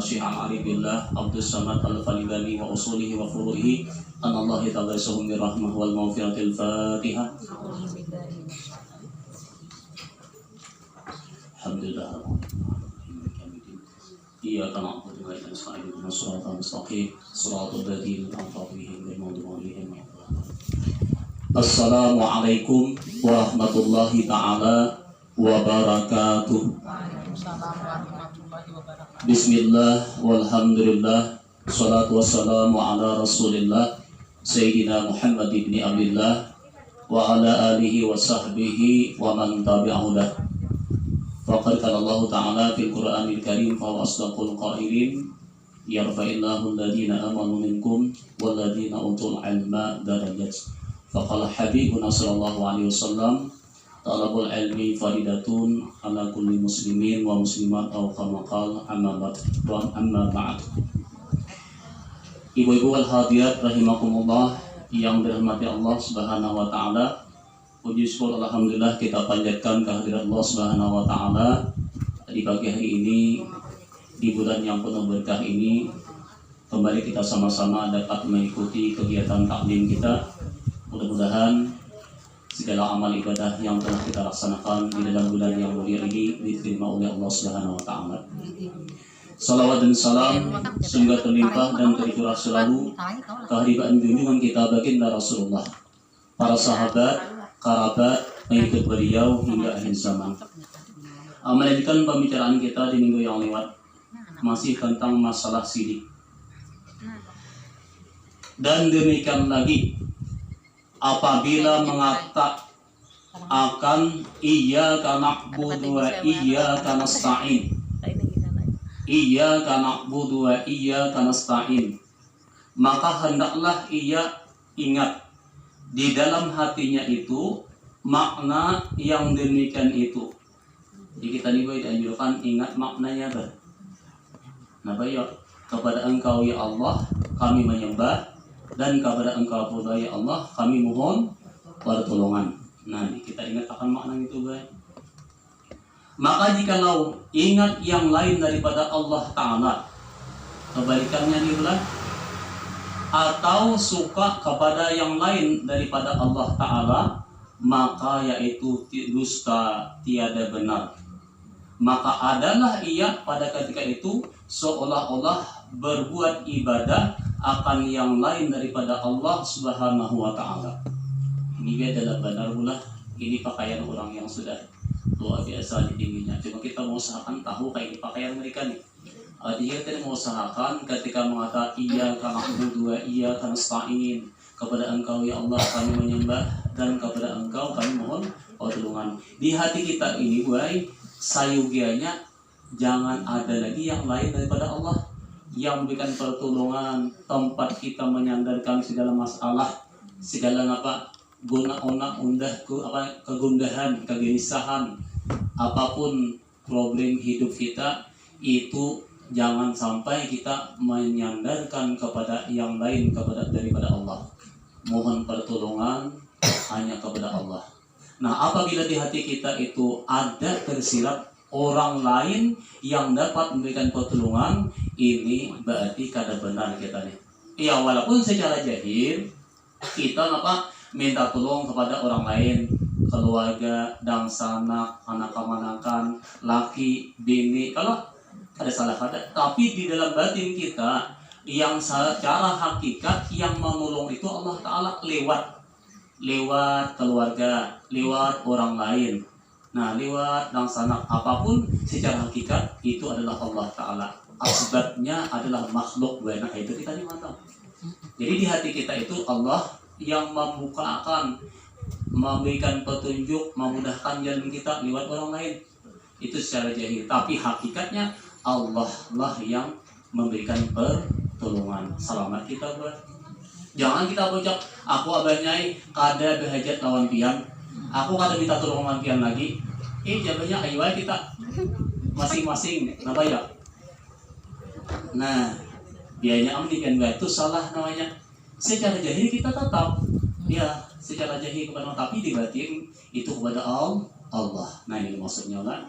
Syekh Ali billah Abdus Samad Al-Falibani wa usulihi wa furu'ihi anallahi taghassuhum birrahmah wal maghfiratil Fatihah. Alhamdulillah. Iyyaka na'budu wa iyyaka nasta'in ihdinas siratal mustaqim siratal ladzina an'amta 'alaihim ghairil maghdubi 'alaihim waladdallin. Assalamualaikum warahmatullahi taala wabarakatuh. Bismillah walhamdulillah salatu wassalamu ala rasulillah Sayyidina Muhammad ibn Abdillah wa ala alihi wa sahbihi wa man tabi'ahu lah. Faqad qala Allah ta'ala fil Qur'anil Karim fa asdaqul qailin yarfa'illahu alladhina amanu minkum walladhina utul ilma darajat. Faqala habibuna sallallahu alaihi wasallam talabul ilmi faridatun ala kulli muslimin wa muslimat atau kama qala amma ba'd. Ibu-ibu wal hadirat rahimakumullah yang dirahmati Allah Subhanahu wa taala. Puji syukur alhamdulillah kita panjatkan kehadirat Allah Subhanahu wa taala di pagi hari ini di bulan yang penuh berkah ini. Kembali kita sama-sama dapat mengikuti kegiatan taklim kita. Mudah-mudahan segala amal ibadah yang telah kita laksanakan di dalam bulan yang mulia ini diterima oleh Allah Subhanahu wa taala. Salawat dan salam semoga terlimpah dan tercurah selalu kehadiran junjungan kita baginda Rasulullah, para sahabat, kerabat, pengikut beliau hingga akhir zaman. Melanjutkan pembicaraan kita di minggu yang lewat masih tentang masalah syirik. Dan demikian lagi apabila mengatakan iyyaka na'budu wa iyyaka nasta'in, iyyaka na'budu wa iyyaka nasta'in, maka hendaklah ia ingat di dalam hatinya itu makna yang demikian itu. Jadi kita dianjurkan ingat maknanya ber. Nah, ya kepada Engkau ya Allah kami menyembah, dan kepada Engkau pula ya Allah kami mohon pertolongan. Nah, kita ingat akan makna itu, baik. Maka jikalau ingat yang lain daripada Allah Ta'ala, kebalikannya nih bulan, atau suka kepada yang lain daripada Allah Ta'ala, maka yaitu dusta tiada benar. Maka adalah ia pada ketika itu seolah-olah berbuat ibadah akan yang lain daripada Allah Subhanahu wa taala. Ini adalah benar pula, ini pakaian orang yang sudah luar biasa di tingginya. Cuma kita mau usahakan tahu kayak ini pakaian mereka nih. Artinya kita mau usahakan ketika mengatakan iyyaka na'budu wa iyyaka nasta'in, kepada Engkau ya Allah kami menyembah dan kepada Engkau kami mohon pertolongan. Di hati kita ini baik sayugianya jangan ada lagi yang lain daripada Allah yang memberikan pertolongan, tempat kita menyandarkan segala masalah, segala kegundahan, kegelisahan, apapun problem hidup kita itu jangan sampai kita menyandarkan kepada yang lain daripada Allah. Mohon pertolongan hanya kepada Allah. Nah, apabila di hati kita itu ada tersirat orang lain yang dapat memberikan pertolongan, ini berarti kada benar kita nih. Ya, walaupun secara jahil kita minta tolong kepada orang lain, keluarga, dan sanak, anak kemanakan, laki, bini, kalau ada salah kata, tapi di dalam batin kita yang secara hakikat yang menolong itu Allah Ta'ala lewat keluarga, lewat orang lain. Nah, lewat dan sanak apapun secara hakikat itu adalah Allah Ta'ala. Asbabnya adalah makhluk, nah itu kita dimantau. Jadi di hati kita itu Allah yang membukakan, memberikan petunjuk, memudahkan jalan kita lewat orang lain. Itu secara jahil. Tapi hakikatnya Allah lah yang memberikan pertolongan. Selamat kita buat. Jangan kita bocok, aku abah nyai kada berhajat lawan pian, aku kada minta tolong lawan pian lagi. Jawabannya ayo kita masing-masing, kenapa ya? Nah, biayanya amnikan itu salah namanya. Secara jahil kita tetap, ya secara jahil kepada Allah, tapi di batin itu kepada Allah. Nah ini maksudnya kan.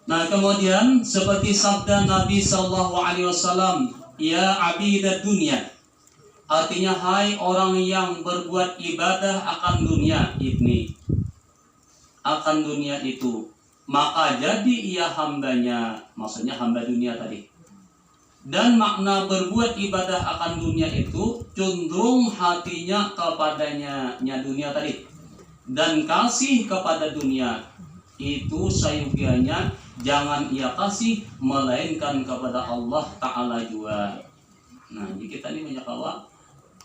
Nah, kemudian seperti sabda Nabi Sallallahu Alaihi Wasallam, ya abidad dunia, artinya hai orang yang berbuat ibadah akan dunia ini, akan dunia itu, maka jadi ia hambanya, maksudnya hamba dunia tadi. Dan makna berbuat ibadah akan dunia itu cenderung hatinya kepadanya dunia tadi, dan kasih kepada dunia itu sayugianya jangan ia kasih melainkan kepada Allah Ta'ala juga. Nah, jadi kita ini banyak bahwa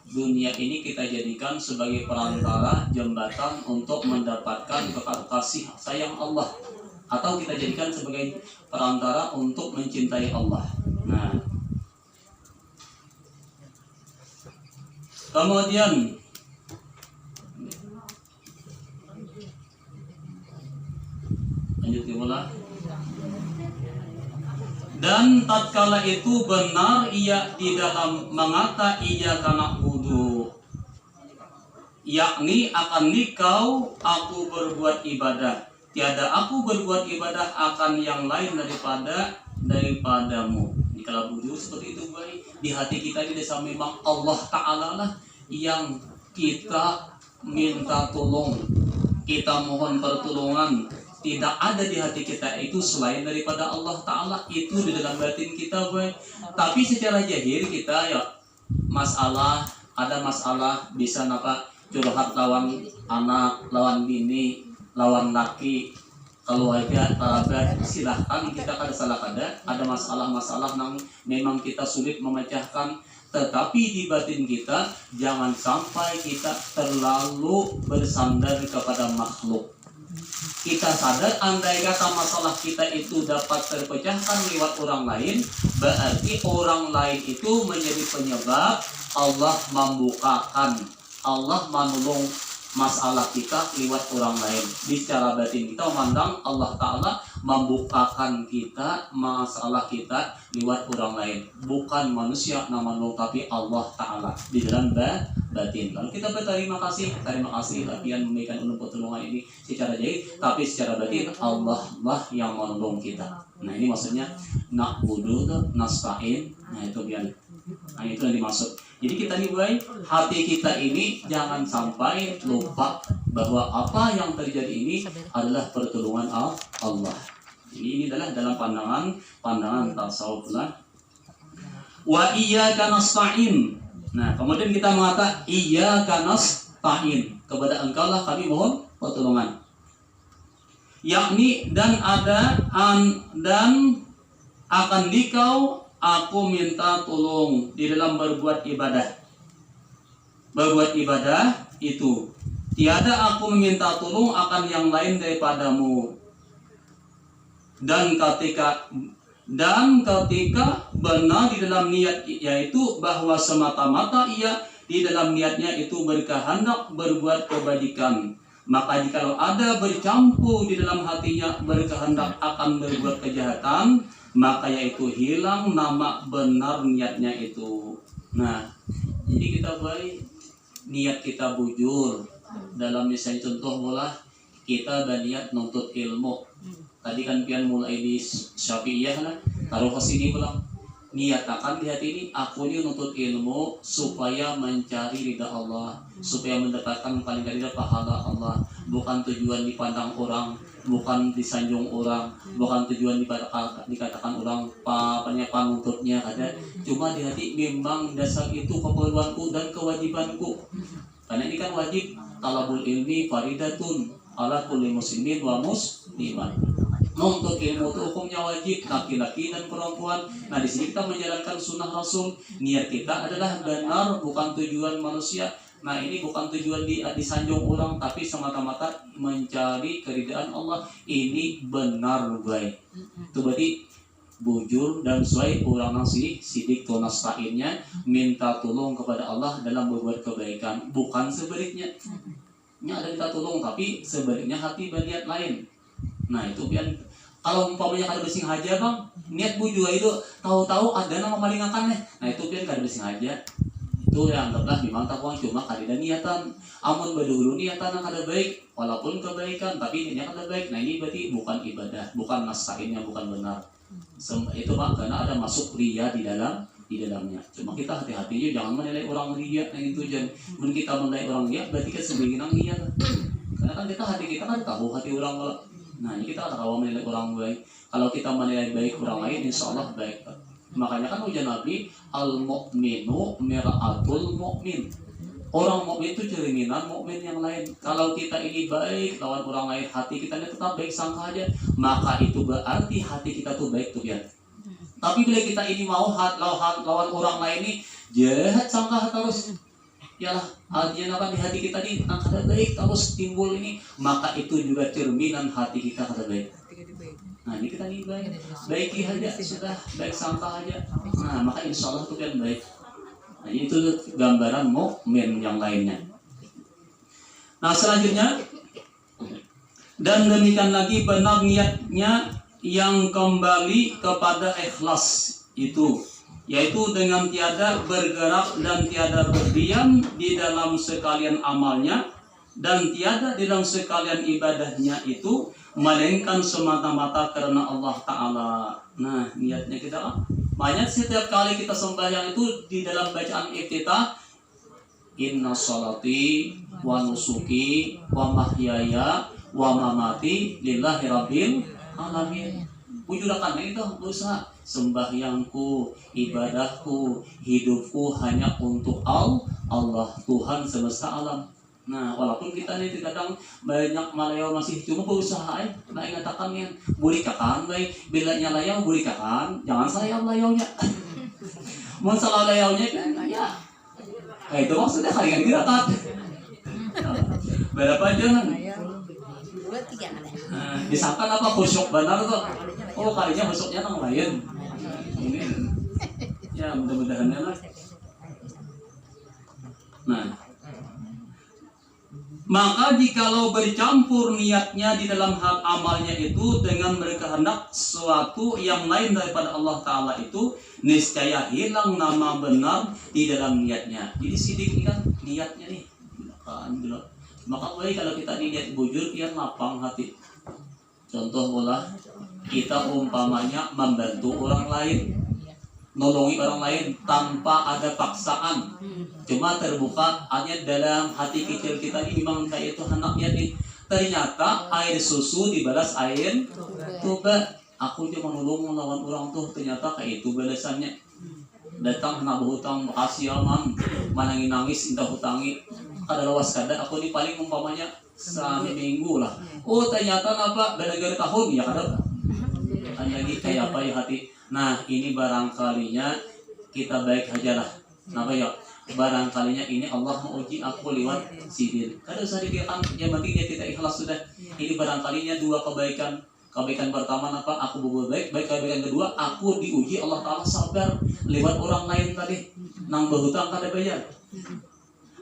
dunia ini kita jadikan sebagai perantara jembatan untuk mendapatkan kasih sayang Allah, atau kita jadikan sebagai perantara untuk mencintai Allah. Nah, kemudian lanjut pula. Dan tatkala itu benar ia di dalam mengata ia kana wudu, yakni akan nikau aku berbuat ibadah, tiada aku berbuat ibadah akan yang lain daripadamu. Kalau wudu seperti itu, baik di hati kita ini desa memang Allah Ta'ala lah yang kita minta tolong, kita mohon pertolongan. Tidak ada di hati kita itu selain daripada Allah Ta'ala, itu di dalam batin kita, boy. Tapi secara zahir kita ya ada masalah bisa napa curhat lawan anak, lawan bini, lawan laki, keluarga, kerabat, silahkan kita kada salah ada masalah-masalah yang memang kita sulit memecahkan. Tetapi di batin kita jangan sampai kita terlalu bersandar kepada makhluk. Kita sadar andai kata masalah kita itu dapat terpecahkan lewat orang lain, berarti orang lain itu menjadi penyebab Allah membukakan, Allah menolong masalah kita lewat orang lain. Bicara batin kita memandang Allah Ta'ala membukakan kita masalah kita lewat orang lain, bukan manusia namanya, tapi Allah Ta'ala di dalam batin. Lalu kita berterima kasih lapian memberikan ulun pertolongan ini secara jahit, tapi secara batin Allah lah yang menolong kita. Nah, ini maksudnya na'budu nasta'in. Nah, itu biar. Nah, itu yang dimaksud. Jadi kita nih, hati kita ini jangan sampai lupa bahwa apa yang terjadi ini adalah pertolongan Allah. Ini adalah dalam pandangan tasawuf lah. Wa iyyaka nasta'in. Nah, kemudian kita mengatakan iyyaka nasta'in, kepada engkau lah kami mohon pertolongan. Yakni dan akan dikau aku minta tolong di dalam berbuat ibadah. Berbuat ibadah itu tiada aku meminta tolong akan yang lain daripadamu. Dan ketika benar di dalam niat, yaitu bahwa semata-mata ia di dalam niatnya itu berkehendak berbuat kebajikan, maka jikalau ada bercampur di dalam hatinya berkehendak akan berbuat kejahatan, maka yaitu hilang nama benar niatnya itu. Nah, jadi kita niat kita bujur dalam misalnya contoh bola kita berniat nuntut ilmu. Tadi kan pian mulai di Syafi'iyah lah, taruh ke sini pulang. Niatakan di hati ini, aku ini nuntut ilmu supaya mencari ridha Allah, supaya mendapatkan paling tidak pahala Allah. Bukan tujuan dipandang orang, bukan disanjung orang, bukan tujuan dikatakan orang panuntutnya ada. Cuma di hati memang dasar itu keperluanku dan kewajibanku. Karena ini kan wajib, talabul ilmi faridatun ala kulli muslimin wa muslimat. Nuntut ilmu itu hukumnya wajib, laki-laki dan perempuan. Nah, di sini kita menjalankan sunnah Rasul. Niat kita adalah benar, bukan tujuan manusia. Nah, ini bukan tujuan disanjung orang, tapi semata-mata mencari keridhaan Allah. Ini benar baik. Itu berarti bujur dan sesuai orang nasi sidik tonastainnya minta tolong kepada Allah dalam berbuat kebaikan, bukan sebaliknya. Ini ada minta tolong, tapi sebaliknya hati berniat lain. Nah, itu biar kalau umpamanya kada bersing aja bang, niat bujur itu tahu-tahu ada nama malingakan nih. Nah, itu biar kada bersing aja. Itu yang anggaplah memang takwang cuma kadida niatan. Amun badulu niatan kada baik, walaupun kebaikan tapi niatnya kada baik. Nah ini berarti bukan ibadah, bukan nastainnya, bukan benar. Itu Pak, karena ada masuk ria di dalamnya. Cuma kita hati-hati juga jangan menilai orang ria. Nah itu jangan. Mun kita menilai orang ria berarti kan sebagian ria. Karena kan hati kita kan tahu hati orang. Nah ini kita tahu menilai orang baik. Kalau kita menilai baik orang lain, insya Allah baik. Makanya kan ujian Nabi, al-mu'minu mir'atul mu'min. Orang mukmin itu cerminan mukmin yang lain. Kalau kita ini baik lawan orang lain, hati kita ini tetap baik sangka aja, maka itu berarti hati kita tuh baik tuh ya. Tapi bila kita ini mau lawan orang lain ini jahat sangka terus, yalah artinya apa di hati kita ini kada baik terus timbul ini, maka itu juga cerminan hati kita kada baik. Nah ini kita ini baiki aja sudah, baik sangka aja. Nah maka insya Allah itu kan baik. Nah itu gambaran mukmin yang lainnya. Nah selanjutnya, dan demikian lagi benar niatnya yang kembali kepada ikhlas itu, yaitu dengan tiada bergerak dan tiada berdiam di dalam sekalian amalnya dan tiada di dalam sekalian ibadahnya itu, melainkan semata-mata karena Allah Ta'ala. Nah niatnya kita banyak setiap kali kita sembahyang itu di dalam bacaan iftitah, inna sholati wa nusuki wa mahyaya wa mamati lillahi rabbil alamin. Wujudakan itu usaha sembahyangku, ibadahku, hidupku hanya untuk Allah Tuhan semesta alam. Nah, walaupun kita nih kadang banyak malayau masih cuma berusaha nah ingatakan yang boleh kakan baik bila nyalayau boleh kakan jangan saya layaunya mau salah layaunya ya itu maksudnya kalian tidak kan berapa jangan disangkan apa khusyuk benar tuh oh kalinya khusyuknya nang lain ini ya mudah-mudahan lah. Nah maka jikalau bercampur niatnya di dalam hal amalnya itu dengan berkehendak sesuatu yang lain daripada Allah Ta'ala itu, niscaya hilang nama benar di dalam niatnya. Jadi sidik ini kan niatnya nih. Maka baik kalau kita niat bujur, biar lapang hati. Contoh bola, kita umpamanya membantu orang lain, nolongi orang lain tanpa ada paksaan, cuma terbuka hanya dalam hati kecil kita ini memang kayak itu anaknya nih. Ternyata air susu dibalas air tuba. Aku cuma nolong melawan orang tuh, ternyata kayak itu balasannya. Datang nak berhutang, makasih ya mam, manangin nangis indah hutangi. Kada lawas kada aku ini paling umpamanya seminggu lah. Oh ternyata apa gara-gara tahun ya kada. Kan lagi kayak apa ya hati. Nah ini barangkalinya kita baik aja lah. Kenapa ya? Barangkalinya ini Allah menguji aku lewat sidin. Kada usah dikirakan yang pentingnya kita ikhlas sudah. Ini barangkalinya dua kebaikan. Kebaikan pertama apa? Aku berbuat baik. Baik kebaikan kedua, aku diuji Allah Ta'ala sabar lewat orang lain tadi. Nang berhutang kada bayar.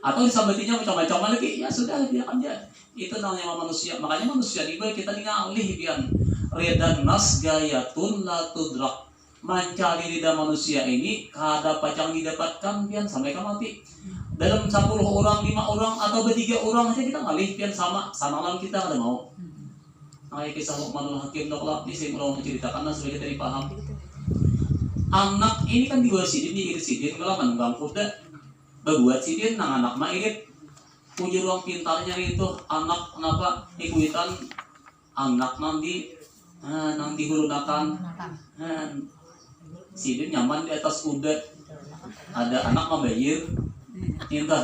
Atau disambatinya macam-macam lagi. Ya sudah biarkan dia. Itu namanya manusia. Makanya manusia di bawah kita ngalih biar redan nas gayatun la tudrak. Mencari lidah manusia ini kada pacang didapatkan pian sampai mati. Dalam 10 orang, 5 orang atau 3 orang aja kita ngalih pian sama sanalan kita kada mau. Ay kisah Luqmanul Hakim doklah di saya mau menceritakan supaya kita dipaham. Anak ini kan dibuat sidin di sidin kalau menunggang kuda. Berbuat sidin nang anak mah irit. Punya ruang pintarnya itu anak kenapa ikuitan anak nanti hurunakan. Sidin nyaman di atas kuda. Ada anak membayar. Entah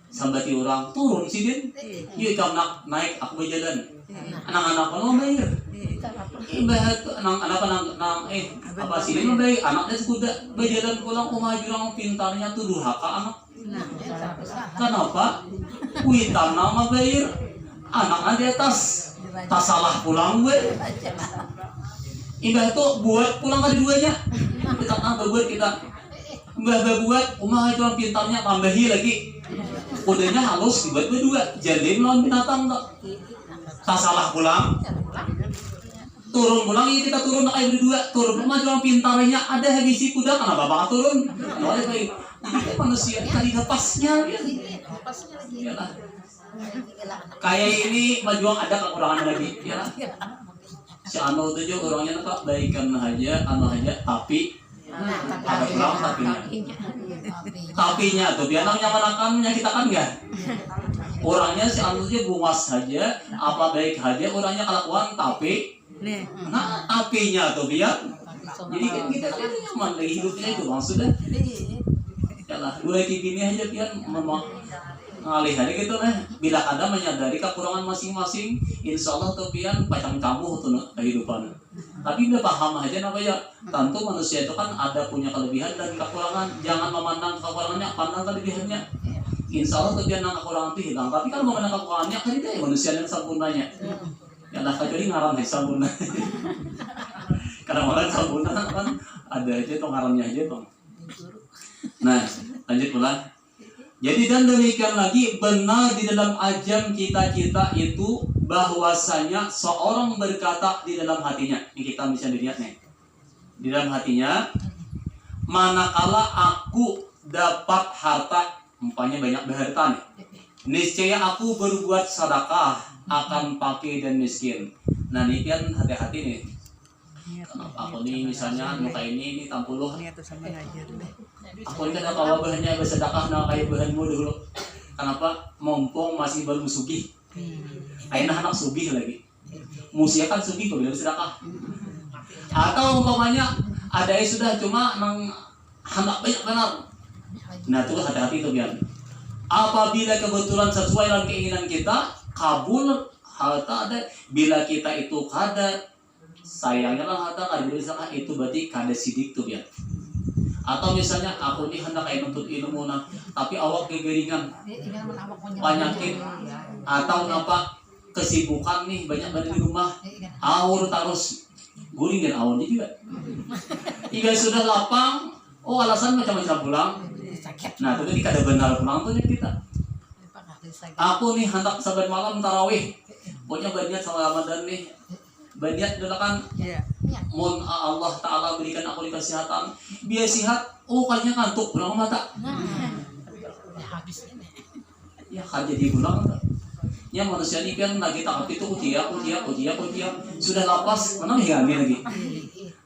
sambati orang turun sidin. Iya kamu naik aku berjalan. Anak-anak kalau membayar. Ibarat anak-anak apa sidin membayar. Anaknya sekuda berjalan pulang rumah jurang pintarnya tuh durhaka anak. Kenapa? Kuitan nama bayar. Anaknya di atas. Tak salah pulang gue. Ibarat tuh buat pulang ada duanya. Kita buat kita buat rumah itu pintarnya tambahi lagi. Kodenya halus dibuat berdua. Jadi melawan binatang tak. Tak salah pulang. Turun pulang ya kita turun kayak berdua. Turun rumah jual pintarnya ada habisi kuda kenapa bapak turun? Jadi manusia tadi lepasnya ya. Iyalah. Kayak ini majuang ada kekurangan lagi, ya. Si Anu itu juga orangnya apa baikan aja, tapi ada kurang tapinya tuh biar nyaman menyakitkan enggak. Orangnya si Anu itu bungas saja, apa baik aja orangnya kelakuan tapi nah apinya tuh biar jadi kan kita nyaman lagi hidupnya itu maksudnya. Yalah, gue gini aja biar memang ngalih aja gitu nah. Bila ada menyadari kekurangan masing-masing, insya Allah tuh pian pacang cambuh tuh kehidupan. Tapi udah paham aja namanya. Tentu manusia itu kan ada punya kelebihan dan kekurangan. Jangan memandang kekurangannya, pandang kelebihannya. Insya Allah tuh pian kekurangan itu hilang. Tapi kalau memandang kekurangannya kan itu ya manusia yang sempurnanya. Ya lah kecuali ngaran yang sempurna. Karena orang sempurna kan ada aja tuh ngarannya aja bang. Nah lanjut pulang. Jadi dan demikian lagi benar di dalam ajam kita-kita itu bahwasanya seorang berkata di dalam hatinya. Ini kita bisa dilihat nih. Di dalam hatinya, manakala aku dapat harta, umpamanya banyak berharta nih. Niscaya aku berbuat sedekah akan fakir dan miskin. Nah ini kan hati-hati nih. Kenapa aku nih misalnya muka ini tampuluh. Aku ini kan apa bahannya bersedekah nah kayak bahanmu dulu. Kenapa? Mumpung masih belum sugih. Aina anak sugih lagi. Musia kan sugih kok bila bersedekah. Atau umpamanya ada yang sudah cuma nang hendak banyak benar. Nah itu hati-hati itu biar. Apabila kebetulan sesuai dengan keinginan kita kabul harta ada. Bila kita itu kada sayangnya lah harta kada bersedekah itu berarti kada sidik tuh biar. Atau misalnya aku ini hendak kayak nuntut ilmu nah, tapi awak kegeringan, penyakit, atau apa kesibukan nih banyak banget di rumah, awur terus guling dan awurnya juga. Jika sudah lapang, oh alasan macam-macam pulang. Nah itu ketika ada benar pulang tuh kita. Aku nih hendak saban malam tarawih, pokoknya banyak sama Ramadan nih. Banyak dulu kan, mohon Allah Ta'ala berikan aku kesehatan, biar sehat, oh kayaknya ngantuk, pulang mata. Ya kan jadi pulang mata. Ya manusia ini kan lagi takut itu ujian, sudah lapas, mana hilang lagi.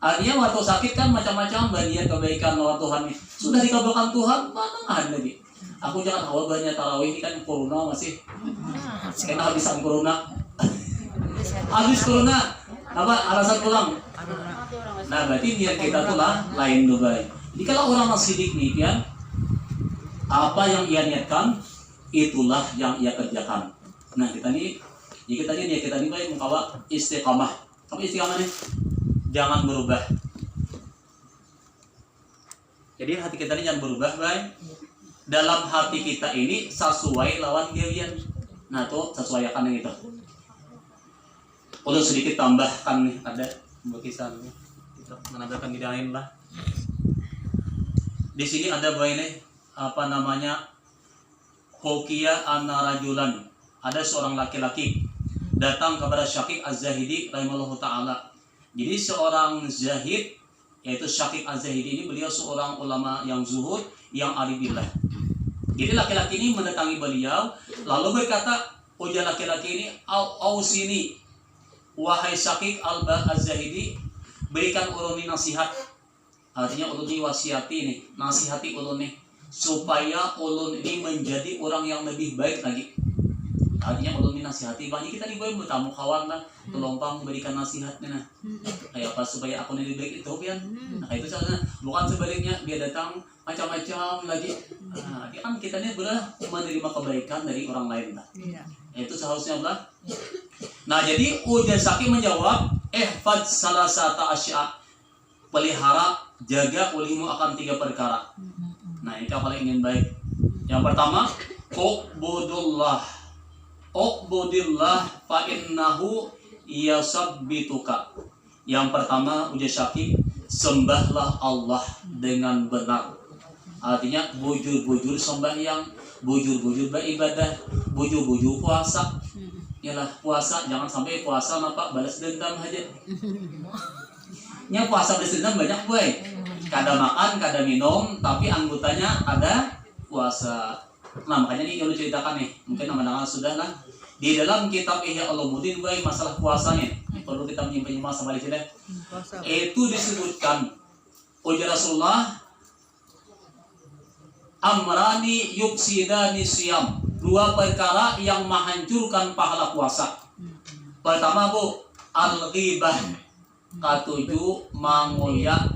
Artinya waktu sakit kan macam-macam banyak kebaikan lawan Tuhan nih. Sudah dikabulkan Tuhan, mana ada lagi. Aku jangan awal banyak tarawih ini kan corona masih, kena habisan corona. Habis corona, apa alasan pulang? Nah berarti niat kita tuh lah lain Dubai. Jadi kalau orang sidik nih kan, apa yang ia niatkan itulah yang ia kerjakan. Nah kita nih baik mengkawa istiqamah. Apa istiqamah nih? Jangan berubah. Jadi hati kita ini jangan berubah baik. Dalam hati kita ini sesuai lawan gawian. Nah tuh sesuaikan yang itu. Kalau sedikit tambahkan nih ada lukisan kita menambahkan di lain lah. Di sini ada bahwa ini apa namanya Hokia Anarajulan. Ada seorang laki-laki datang kepada Syakik Az-Zahidi rahimahullah taala. Jadi seorang zahid yaitu Syakik Az-Zahidi ini beliau seorang ulama yang zuhud yang alibillah. Jadi laki-laki ini mendatangi beliau lalu berkata, ujar laki-laki ini, au sini wahai Syakik Az-Zahidi, berikan ulun nasihat. Artinya ulun ini wasiati nih, nasihati ulun nih supaya ulun ini menjadi orang yang lebih baik lagi. Artinya ulun ini nasihati, banyak kita nih boleh bertamu kawan lah, telompang berikan nasihatnya nah. Kayak apa supaya aku lebih baik itu kan. Nah itu caranya, bukan sebaliknya dia datang macam-macam lagi. Nah, kan kita ini boleh menerima kebaikan dari orang lain lah. Itu seharusnya lah. Nah jadi ujar Syakik menjawab, ihfad salasata asya, pelihara jaga ulimu akan 3 perkara. Nah ini kalau ingin baik. Yang pertama, uqbudillah fa innahu yasabbituka. Yang pertama ujar Syakik, sembahlah Allah dengan benar. Artinya bujur-bujur sembahyang, bujur-bujur beribadah, bujur-bujur puasa. Yalah puasa, jangan sampai puasa nampak balas dendam aja. Nya puasa balas dendam banyak boy. kada makan, kada minum, tapi anggotanya ada puasa. Nah makanya ini yang ceritakan nih, mungkin nama-nama sudah lah. Di dalam kitab Ihya Ulumuddin baik masalah puasa nih, perlu kita menyimpan masalah di sini. Itu disebutkan ujar Rasulullah, amrani yufsidani siyam, dua perkara yang menghancurkan pahala puasa. Pertama bu, al-ghibah, katujuh mangoyak,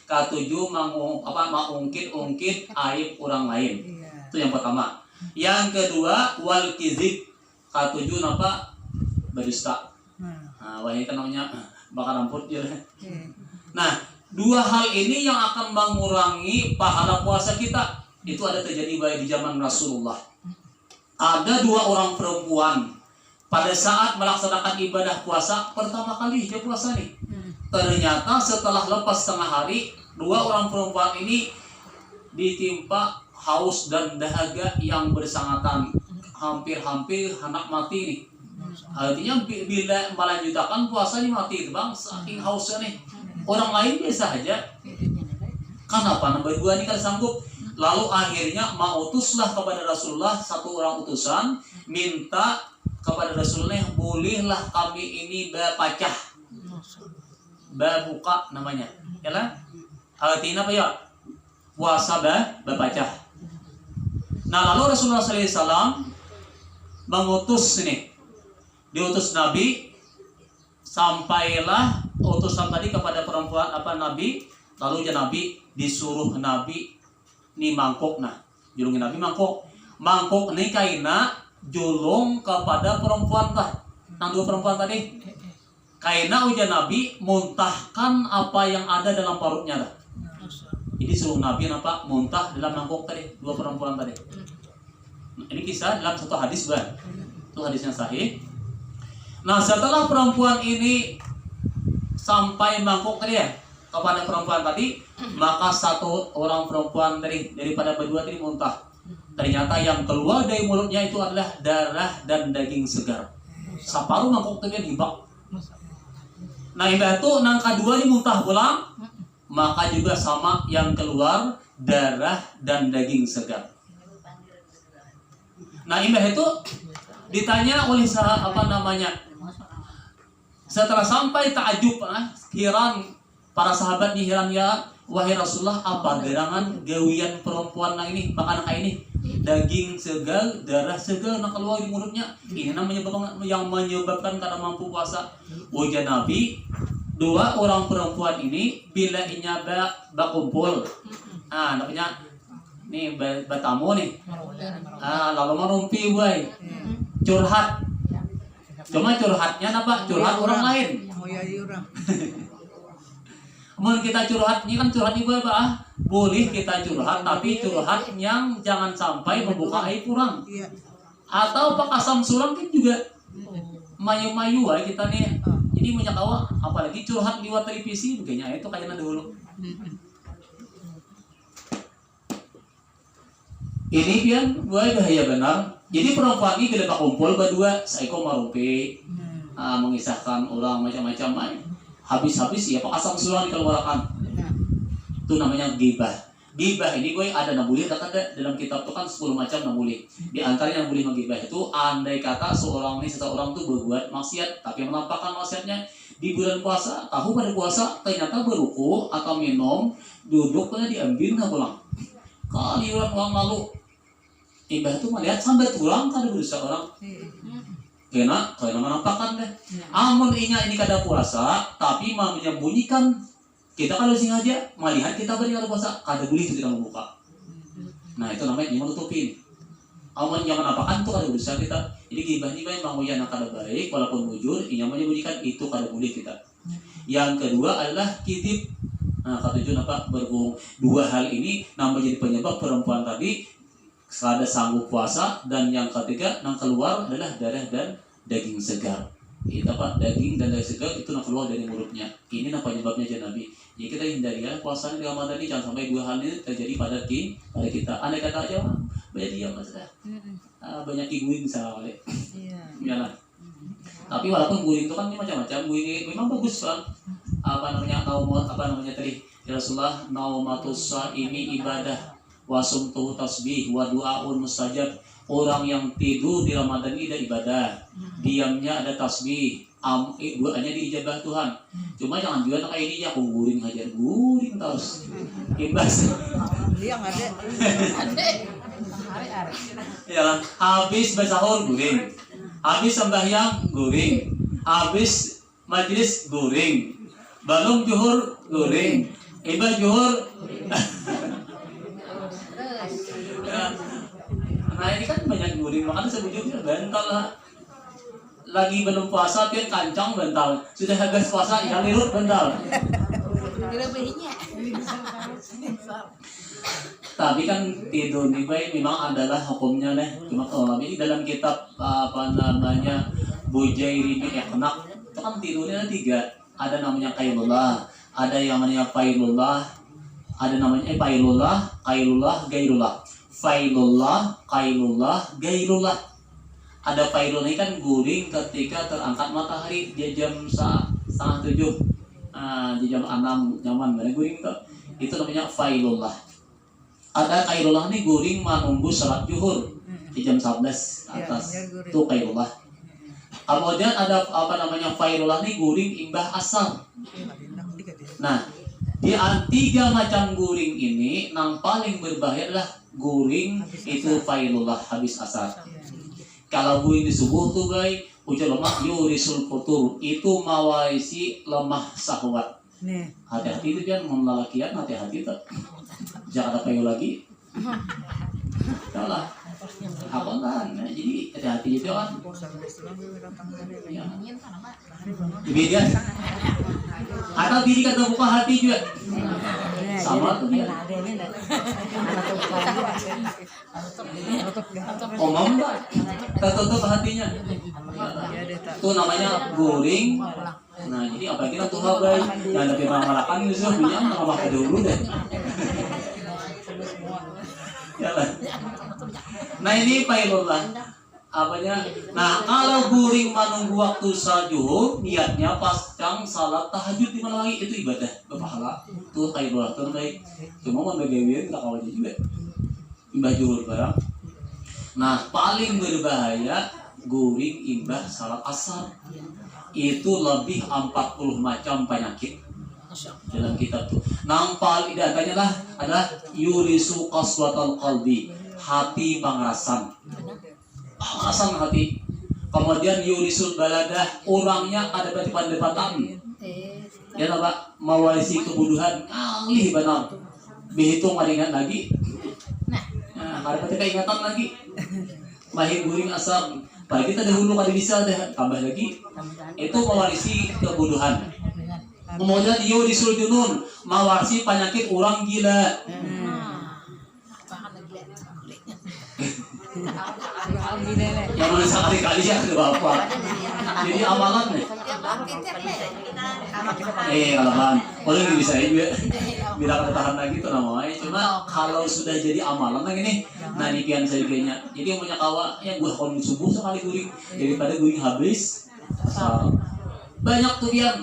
katujuh mengungkit aib orang lain. Itu yang pertama. Yang kedua, wal kizib, katujuh apa? Berdusta. Wah ini kan namanya bakar ramput ya. Nah, dua hal ini yang akan mengurangi pahala puasa kita. Itu ada terjadi baik di zaman Rasulullah. Ada dua orang perempuan pada saat melaksanakan ibadah puasa pertama kali dia puasa nih. Ternyata setelah lepas setengah hari, dua orang perempuan ini ditimpa haus dan dahaga yang bersangatan, hampir-hampir hendak mati nih. Artinya bila melanjutkan puasanya mati itu bang, saking hausnya nih. Orang lain biasa aja. Kenapa nomor dua ini kan sanggup? Lalu akhirnya mautuslah kepada Rasulullah satu orang utusan, minta kepada Rasulullah, bolehlah kami ini berpacah, berbuka namanya, ya lah. Artinya apa ya? Puasa berpacah. Nah lalu Rasulullah SAW mengutus ini, diutus Nabi, sampailah utusan tadi kepada perempuan apa Nabi, lalu ya Nabi disuruh Nabi ini mangkok, nah julungin Nabi mangkok ini kaina julung kepada perempuan tah, nang dua perempuan tadi, kaina ujar Nabi muntahkan apa yang ada dalam perutnya dah. Jadi suruh Nabi apa muntah dalam mangkok tadi dua perempuan tadi. Nah, ini kisah dalam satu hadis bang, itu hadisnya sahih. Nah setelah perempuan ini sampai mangkok tadi ya kepada perempuan tadi, maka satu orang perempuan daripada berdua tadi muntah. Ternyata yang keluar dari mulutnya itu adalah darah dan daging segar. Separuh mangkok tadi dibak. Nah imbah itu nang kedua ini muntah pulang, maka juga sama yang keluar darah dan daging segar. Nah imbah itu ditanya oleh setelah sampai takjub, heran para sahabat nih, heran ya wahai Rasulullah, apa gerangan gawian perempuan nah ini makan kayak ini, daging segar, darah segar nak keluar di mulutnya, ini namanya yang menyebabkan karena mampu puasa. Wajah Nabi, dua orang perempuan ini bila inya berkumpul, namanya nih bertamu nih, lalu merumpi boy, curhat. Cuma curhatnya apa? Curhat orang lain. Mau kita curhat, ini kan curhat ibu apa? Boleh kita curhat, tapi curhat yang jangan sampai membuka aib kurang. Atau pak asam suram kan juga mayu-mayu kita nih. Jadi banyak awak, apalagi curhat lewat televisi, begini itu kayaknya dulu. Ini pian gue bahaya benar. Jadi perempuan ini bila tak kumpul berdua, saiko marumpi, mengisahkan orang macam-macam, habis-habis ya pak asam suram dikeluarkan. Itu namanya ghibah. Ghibah ini gue ada nabuli, dalam kitab itu kan 10 macam nabuli. Di antaranya nabuli menggibah itu andai kata seseorang tuh berbuat maksiat, tapi menampakkan maksiatnya di bulan puasa, tahu pada puasa ternyata beruku atau minum, duduknya diambil nggak pulang. Kali orang lalu ibah itu melihat sampai tulang kada berusaha orang. Karena menampakkan deh. Amun ini kada puasa, tapi mau menyembunyikan. Kita kalau sengaja melihat kita beri kada puasa, kada boleh itu kita membuka. Nah itu namanya menutupin. Amun yang menampakkan itu kada berusaha kita. Jadi gibah ini memang yang kada baik, walaupun mujur, ini menyembunyikan itu kada boleh kita. Yang kedua adalah kitip. Nah ketujuh apa berbohong. Dua hal ini menjadi penyebab perempuan tadi kada sanggup puasa, dan yang ketiga yang keluar adalah darah dan daging segar. Itu apa? Daging dan daging segar itu yang keluar dari mulutnya. Ini penyebabnya aja Nabi. Jadi kita hindari ya puasa di Ramadan ini jangan sampai dua hal ini terjadi pada kita. Andai kata aja banyak diam saja. Banyak guling misalnya. Iya lah. Tapi walaupun guling itu kan macam-macam, guling memang bagus bang. tadi ya Rasulullah, naumatus ini ibadah, wasumtuhu tasbih, wa du'aun mustajab. Orang yang tidur di Ramadan ini ada ibadah, diamnya ada tasbih, doanya diijabah Tuhan. Cuma jangan juga kayak ini ya, aku guring aja, guring terus. Ibas. Dia nggak ada. Ya kan? Habis bersahur guring, habis sembahyang guring, habis majelis guring, belum zuhur guring, ibas zuhur. Nah ini kan banyak guring, makanya sebujurnya bental lah. Lagi belum puasa pian kancang bental, sudah habis puasa yang lirut bental. Tapi kan tidur nih baik memang adalah hukumnya nih. Cuma kalau ini dalam kitab Bujairi bin Iqnaq itu kan tidurnya 3. Ada namanya qailullah, ada yang namanya failullah, ada namanya failullah, qailullah, gairullah. Failullah, qailullah, gairullah. Ada failullah ini kan guring ketika terangkat matahari di jam 6:30, di jam 6 nyaman mana guring tuh. Itu namanya failullah. Ada qailullah ini guring menunggu salat zuhur di jam 11 atas. Itu qailullah. Kemudian ada failullah ini guring imbah asar. Nah, di 3 macam guring ini yang paling berbahaya adalah guring itu failullah habis asar. Kalau guring di subuh tuh baik, ujar lemah yurisul futur, itu mawaisi lemah syahwat. Hati-hati itu kan memelakian, hati-hati tuh. Jangan ada payu lagi. Kalah. Apa kan? Jadi hati-hati itu kan. Ya. Beda. Atau diri kata buka hati juga. Sama tuh dia. Omong tak? Tertutup hatinya. Itu namanya guring. Nah jadi apa kita tuh baik. Jangan lebih malakan itu sudah punya nama dulu deh. Nah ini failullah. Apanya? Nah kalau guring menunggu waktu sajuh, niatnya pasang salat tahajud di malam hari itu ibadah berpahala. Itu failullah terbaik. Cuma mau begawian tak kawal juga. Imbah juhur barang. Nah paling berbahaya guring imbah salat asar. Itu lebih 40 macam penyakit dalam kitab tuh. Nampal idatanya lah adalah yurisu qaswatal qalbi, hati pangerasan. Pangerasan hati. Kemudian yurisul baladah, orangnya ada pendapatan. Ya Pak, mawarisi kebuduhan, alih benar. Dihitung ringan lagi. Nah, ada keingatan lagi. Mahir guring asar. Baik kita dahulu kada bisa tambah lagi. Itu mewarisi kebuduhan. Kemudian yurisul junun, mewarisi penyakit orang gila. Yang mana sekali-kali ya ke bapak. Jadi amalan nih. Kalaban. Boleh bisa juga. Bila kita tahan lagi tuh namanya. Cuma kalau sudah jadi amalan lagi nih, nah nikian saya kayaknya. Jadi yang punya kawa yang gua kon subuh sekali guring daripada guring habis. Banyak tuh yang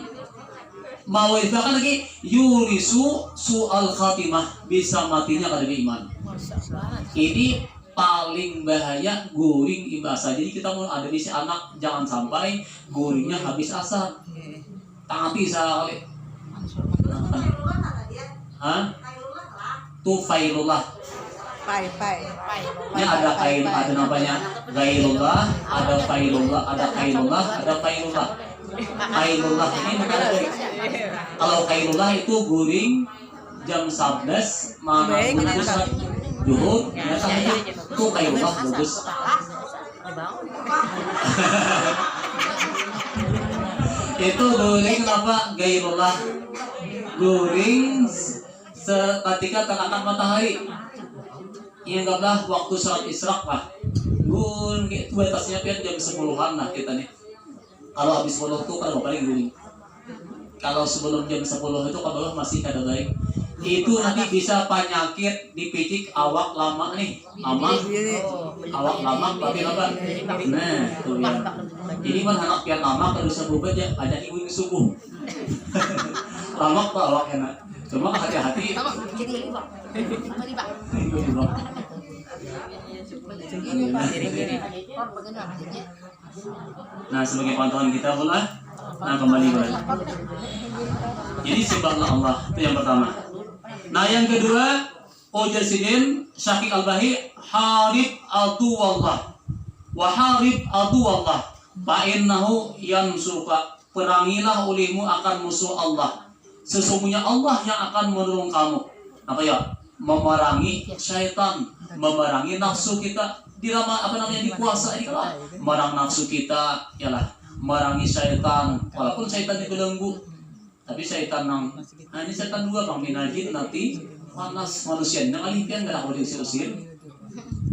mau bahkan lagi yurisu su'al khatimah, bisa matinya kada iman. Ini paling bahaya guring ibasa. Jadi kita mau ada di si anak jangan sampai guringnya habis asar. Tapi sekali. Hah? Tu failullah. Ini ada kail, ada namanya gairullah, ada failullah, ada kailullah, ada failullah. Kailullah ini kalau kailullah itu guring jam 11 malam zuhur, itu kailullah bagus. Itu guring apa? Gairullah. Guring ketika terangkat matahari. Ingatlah waktu sholat israk lah. Gun itu batasnya pian jam 10-an lah kita nih. Kalau habis 10 tuh kalau paling guring. Kalau sebelum jam 10 itu kalau masih kada baik. Itu nanti bisa penyakit dipicik awak lama nih. Awak lama tapi apa? Nah, itu ya. Jadi man anak pian lama kalau bisa bubat ya ada ibu subuh. Ramak Pak awak enak. Cuma hati-hati. Nah, sebagai pantauan kita pula, nah kembali boleh. Jadi sembahlah Allah, itu yang pertama. Nah, yang kedua, ujar sidin Syakik Al-Bahi, harib adu wallah wa harib adu wallah fa innahu yansuka, perangilah olehmu akan musuh Allah, sesungguhnya Allah yang akan menolong kamu. Apa ya? Memerangi syaitan, memerangi nafsu kita. Dikuasai kalau merang nafsu kita, ialah merangi syaitan. Walaupun syaitan dibelenggu, tapi syaitan ini syaitan dua bang, minajin nanti panas manusia. Nah kalian nggak boleh diusir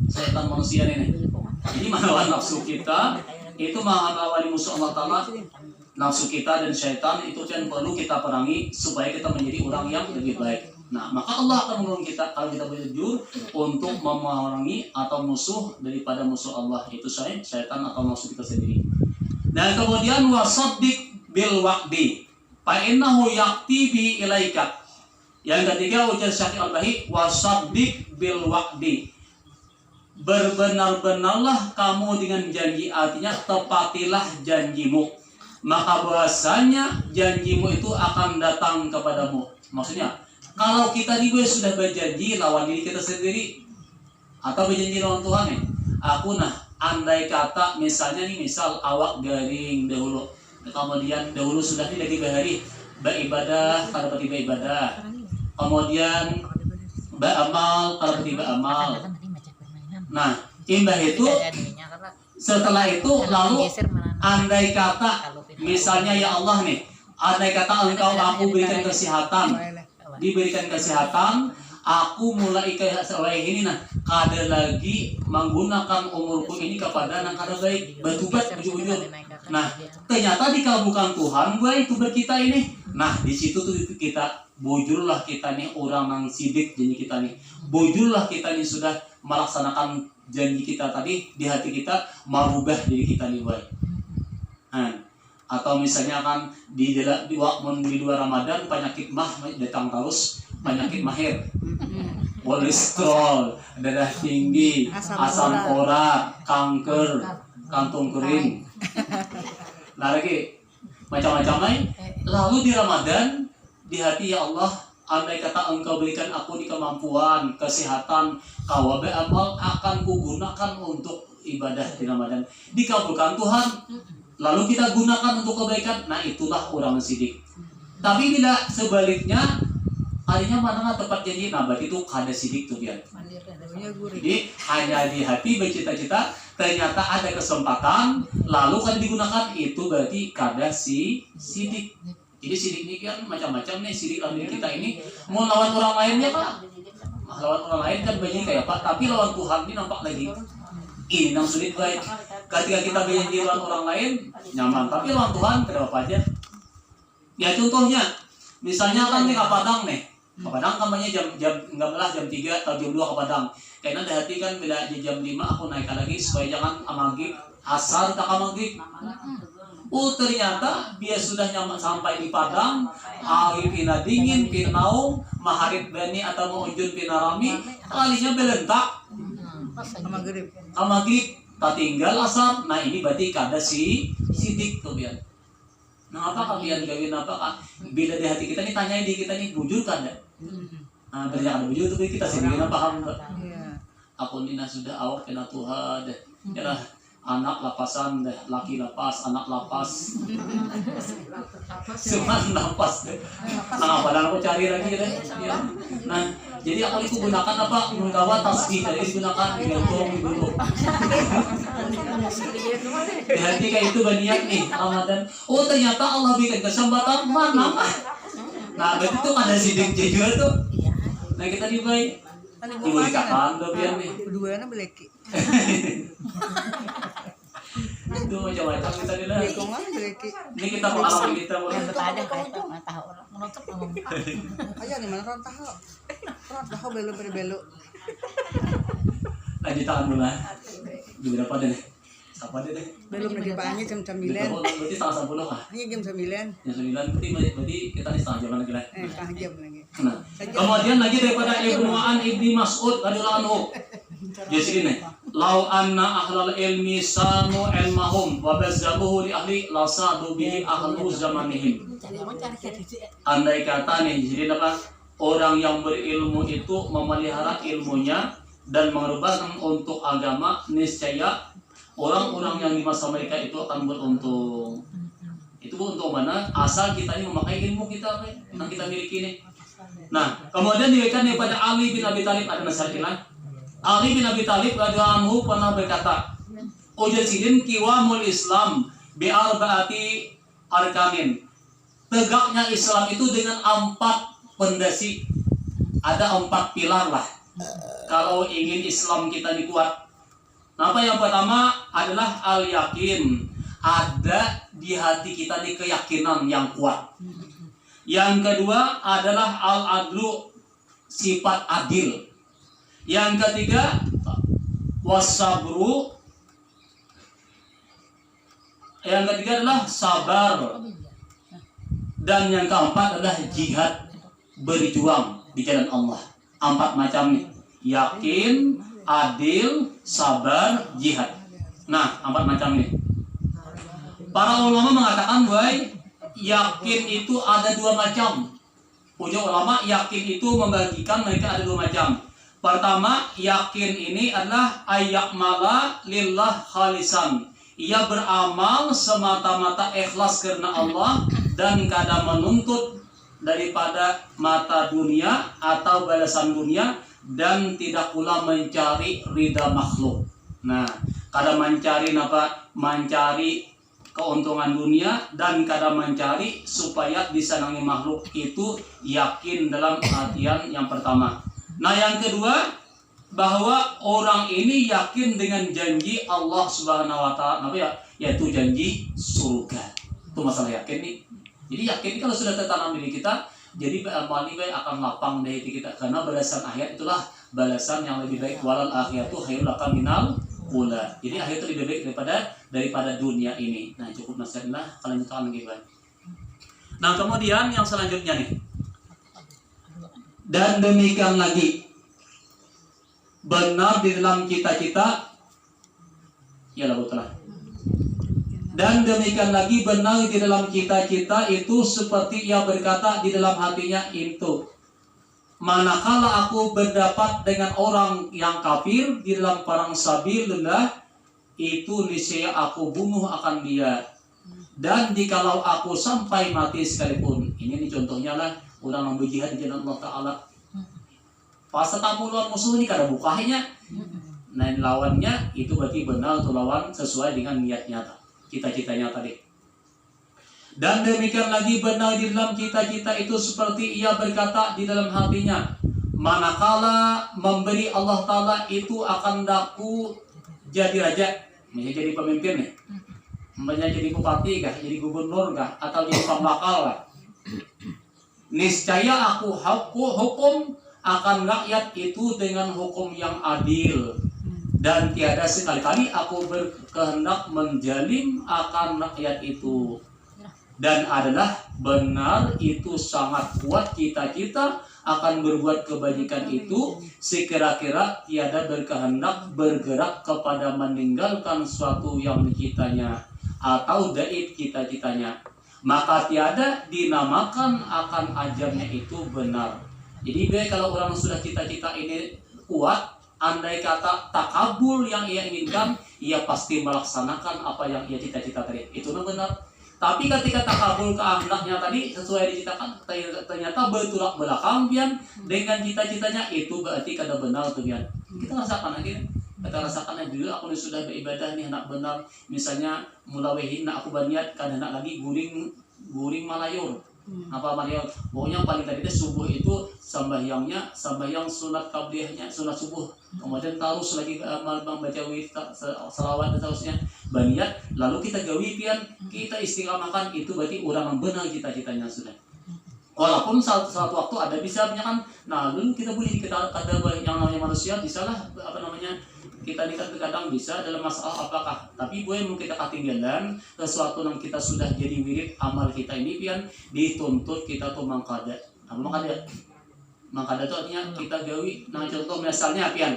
syaitan manusia ini. Jadi melawan nafsu kita itu melawan musuh Allah Taala. Nafsu kita dan syaitan itu yang perlu kita perangi supaya kita menjadi orang yang lebih baik. Nah, maka Allah akan menolong kita kalau kita berjujur untuk memerangi atau musuh daripada musuh Allah, itu syaitan atau musuh kita sendiri. Dan kemudian wasaddiq bil wa'di fa innahu yaqti bi ilaika. Yang ketiga ujar Syekh Al-Bahi, wasaddiq bil wa'di, berbenar-benarlah kamu dengan janji, artinya tepatilah janjimu, maka bahasanya janjimu itu akan datang kepadamu. Maksudnya kalau kita juga sudah berjanji lawan diri kita sendiri atau berjanji lawan Tuhan nih, aku andai kata misalnya nih, misal awak garing dahulu, kemudian dahulu sudah nih lagi bahari beribadah kalau tiba ibadah, kemudian beramal kalau tiba amal. Nah, imbah itu setelah itu lalu andai kata misalnya ya Allah nih, andai kata engkau aku berikan kesehatan, diberikan kesehatan, aku mulai kayak ini kada lagi menggunakan umurku ini kepada yang kada baik, bertobat ujung-ujung. Nah, ternyata dikabulkan Tuhan baik tubat kita ini. Nah, di situ tuh kita bujurlah kita nih orang yang sidik janji kita nih. Bujurlah kita nih sudah melaksanakan janji kita tadi di hati kita, merubah diri kita nih baik. Nah, atau misalnya kan di luar Ramadan penyakit mah datang terus, penyakit mahir, kolesterol, darah tinggi, asam urat, kanker, kantung kering, nah lagi macam-macam lain. Lalu di Ramadan di hati, ya Allah, andai kata engkau berikan aku di kemampuan, kesehatan, kawabe amal akan kugunakan untuk ibadah di Ramadan, dikabulkan Tuhan. Lalu kita gunakan untuk kebaikan, nah itulah orang sidik. Tapi bila sebaliknya, harinya mana tepat janji, nah berarti itu kada sidik tuh dia. Jadi hanya di hati bercita-cita, ternyata ada kesempatan, lalu kan digunakan, itu berarti kada sidik. Jadi sidik ini kan macam-macam nih, sidik lawan kita ini mau lawan orang lainnya kan, lawan orang lain kan banyak kayak Pak, tapi lawan Tuhan ini nampak lagi. Ini yang sulit baik. Ketika kita berjanji lawan orang lain nyaman, tapi lawan Tuhan kenapa aja? Ya contohnya, misalnya kan nih ke Padang nih, ke Padang kampanye jam 3 atau jam 2 ke Padang. Karena di hati kan bila jam 5 aku naik lagi supaya jangan maghrib asar tak maghrib. Ternyata dia sudah nyaman sampai di Padang, hari pina dingin, pina naung, maharib bani atau maujun pina rami, kalinya belentak. Maghrib tak tinggal asar. Nah ini berarti kada sidik tuh biar. Nah apa kalian gawin apa kak? Bila di hati kita nih tanya di kita nih bujur kan ya? Nah berjangan bujur tuh kita sendiri paham enggak? Aku nina sudah awak kena Tuhan deh. Ya anak lapasan deh, laki lapas, anak lapas. Semua lapas deh. Nah padahal aku cari lagi deh. Ya. Nah jadi aku itu gunakan apa? Menggawa tasbih, jadi digunakan digantung dulu. Di hati kayak itu banyak nih Ramadan. Ternyata Allah berikan kesempatan mana? Nah berarti itu ada sidik juga tuh. Nah kita dibaik. Ibu dikatakan tuh biar nih. Keduanya beleki. Itu macam-macam kita di dalam. Ini kita pengalaman kita mulai. Yang bertanya kayak tahu orang menutup ngomong. Ayo nih mana kan tahu. Kan tahu belo. Lanjut tangan dulu lah. Di berapa deh? Apa dia deh? Belum lagi banyak jam 9. Berarti setengah 10 kah? Ini jam 9. Jam 9 berarti kita di setengah jam lagi lah. Setengah jam lagi. Nah, kemudian lagi daripada Ibni Mas'ud radhiyallahu anhu. Dia sini, "Lau anna ahlal ilmi sanu ilmahum wa bazzaluhu li ahli lasadu bihi ahlu zamanihim." Andai kata nih, jadi apa? Orang yang berilmu itu memelihara ilmunya dan mengorbankan untuk agama, niscaya orang-orang yang di masa mereka itu akan beruntung. Itu untung mana? Asal kita ini memakai ilmu kita yang kita miliki ini. Nah, kemudian diberikan kepada Ali bin Abi Thalib ada nasihatnya. Ali bin Abi Thalib radhiyallahu anhu pernah berkata, "Ujazidin qiwamul Islam bi arba'ati arkanin." Tegaknya Islam itu dengan 4 pondasi. Ada 4 pilar lah. Kalau ingin Islam kita ini kuat. Nah, apa yang pertama adalah al-yakin. Ada di hati kita ini keyakinan yang kuat. Yang kedua adalah al-adlu, sifat adil. Yang ketiga wasabru. Yang ketiga adalah sabar. Dan yang keempat adalah jihad, berjuang di jalan Allah. 4 macam nih. Yakin, adil, sabar, jihad. Nah, 4 macam nih. Para ulama mengatakan bahwa yakin itu ada 2 macam. Punya ulama yakin itu membagikan mereka ada 2 macam. Pertama, yakin ini adalah ayyakmala lillah khalisan. Ia beramal semata-mata ikhlas karena Allah dan kada menuntut daripada mata dunia atau balasan dunia dan tidak pula mencari ridha makhluk. Nah, kada mencari apa? Mencari keuntungan dunia dan kada mencari supaya disenangi makhluk. Itu yakin dalam artian yang pertama. Nah, yang kedua, bahwa orang ini yakin dengan janji Allah Subhanahu wa taala, apa ya? Yaitu janji surga. Itu masalah yakin nih. Jadi yakin kalau sudah tertanam di kita, jadi amal ini akan lapang dari kita karena balasan akhirat itulah balasan yang lebih baik. Walal akhiratu khairul laka minal ula. Jadi akhir itu lebih baik daripada dunia ini. Nah, cukup nasihatlah, kalian lanjutkan lagi, Bang. Nah, kemudian yang selanjutnya nih. Dan demikian lagi, benar di dalam cita-cita, ya lah betul. Dan demikian lagi benar di dalam cita-cita itu seperti ia berkata di dalam hatinya itu. Manakala aku berdapat dengan orang yang kafir di dalam perang sabilillah, itu niscaya aku bunuh akan dia. Dan jikalau aku sampai mati sekalipun, ini nih contohnya lah orang yang berjihad di jalan Allah Ta'ala. Pas ketemu lawan musuh ini kada bukanya. Nah, lawannya itu berarti benar untuk lawan sesuai dengan niatnya, cita-citanya tadi. Dan demikian lagi benar di dalam cita-cita itu seperti ia berkata di dalam hatinya, manakala memberi Allah Ta'ala itu akan daku jadi raja, menjadi pemimpin nih, menjadi bupati kah, jadi gubernur kah, atau jadi pembakal kah. Niscaya aku hukum akan rakyat itu dengan hukum yang adil, dan tiada sekali-kali aku berkehendak menjalim akan rakyat itu. Dan adalah benar itu sangat kuat cita-cita akan berbuat kebajikan itu sekira-kira tiada berkehendak bergerak kepada meninggalkan suatu yang dicitanya atau daib cita-citanya, maka tiada dinamakan akan ajarnya itu benar. Jadi kalau orang sudah cita-cita ini kuat, andai kata takabul yang ia inginkan, ia pasti melaksanakan apa yang ia cita-cita tadi. Itu benar. Tapi ketika takabul kehendaknya tadi sesuai dicitakan, ternyata bertolak belakang pian dengan cita-citanya, itu berarti kada benar tuh pian. Kita rasakan lagi. Kita rasakan dulu aku sudah beribadah nih hendak benar, misalnya mulawehin nak aku berniat kan hendak lagi guring malayur. Apa malayur? Pokoknya paling tadi subuh itu sembahyang sunat qabliyahnya, sunat subuh. Kemudian terus lagi baca salawat dan seterusnya. Berniat, lalu kita gawi pian, kita istiqamahkan, itu berarti orang yang benar cita-citanya sudah. Walaupun suatu waktu ada bisa kan, nah dulu kita boleh kita ada yang namanya manusia bisa lah apa namanya kita ini kan kadang bisa dalam masalah apakah, tapi gue mau kita ketinggalan sesuatu yang kita sudah jadi wirid amal kita ini pian dituntut kita tuh mangkada. Apa mangkada? Mangkada itu artinya kita gawi. Nah contoh misalnya pian